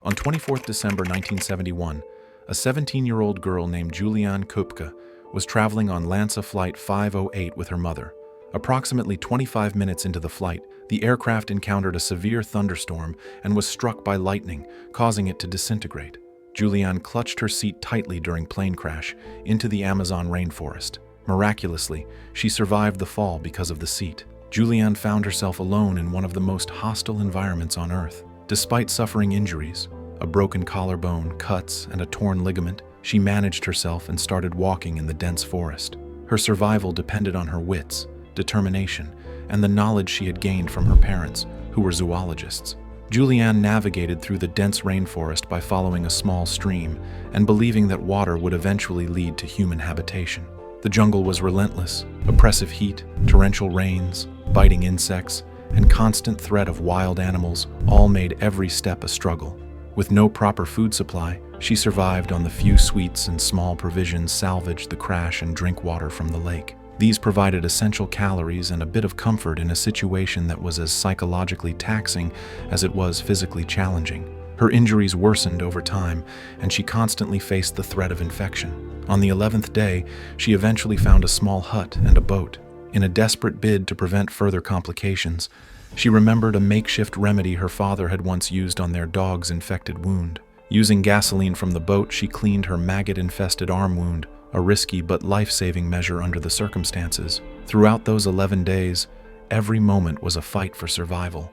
On 24th December 1971, a 17-year-old girl named Juliane Köpke was traveling on LANSA Flight 508 with her mother. Approximately 25 minutes into the flight, the aircraft encountered a severe thunderstorm and was struck by lightning, causing it to disintegrate. Juliane clutched her seat tightly during plane crash into the Amazon rainforest. Miraculously, she survived the fall because of the seat. Juliane found herself alone in one of the most hostile environments on Earth. Despite suffering injuries, a broken collarbone, cuts, and a torn ligament, she managed herself and started walking in the dense forest. Her survival depended on her wits, determination, and the knowledge she had gained from her parents, who were zoologists. Juliane navigated through the dense rainforest by following a small stream and believing that water would eventually lead to human habitation. The jungle was relentless. Oppressive heat, torrential rains, biting insects, and constant threat of wild animals all made every step a struggle. With no proper food supply, she survived on the few sweets and small provisions salvaged the crash and drink water from the lake. These provided essential calories and a bit of comfort in a situation that was as psychologically taxing as it was physically challenging. Her injuries worsened over time, and she constantly faced the threat of infection. On the 11th day, she eventually found a small hut and a boat. In a desperate bid to prevent further complications, she remembered a makeshift remedy her father had once used on their dog's infected wound. Using gasoline from the boat, she cleaned her maggot-infested arm wound, a risky but life-saving measure under the circumstances. Throughout those 11 days, every moment was a fight for survival.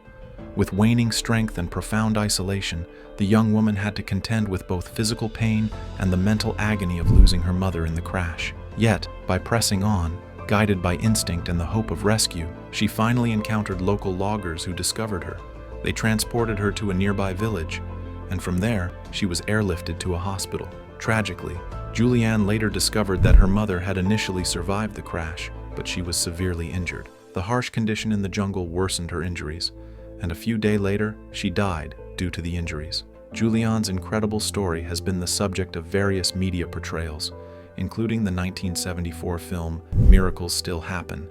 With waning strength and profound isolation, the young woman had to contend with both physical pain and the mental agony of losing her mother in the crash. Yet, by pressing on, guided by instinct and the hope of rescue, she finally encountered local loggers who discovered her. They transported her to a nearby village, and from there, she was airlifted to a hospital. Tragically, Juliane later discovered that her mother had initially survived the crash, but she was severely injured. The harsh condition in the jungle worsened her injuries, and a few days later, she died due to the injuries. Juliane's incredible story has been the subject of various media portrayals, including the 1974 film Miracles Still Happen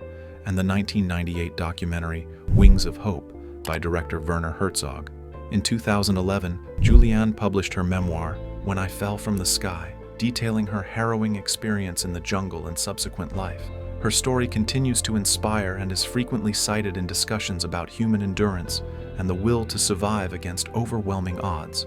and the 1998 documentary Wings of Hope by director Werner Herzog. In 2011, Juliane published her memoir, When I Fell from the Sky, detailing her harrowing experience in the jungle and subsequent life. Her story continues to inspire and is frequently cited in discussions about human endurance and the will to survive against overwhelming odds.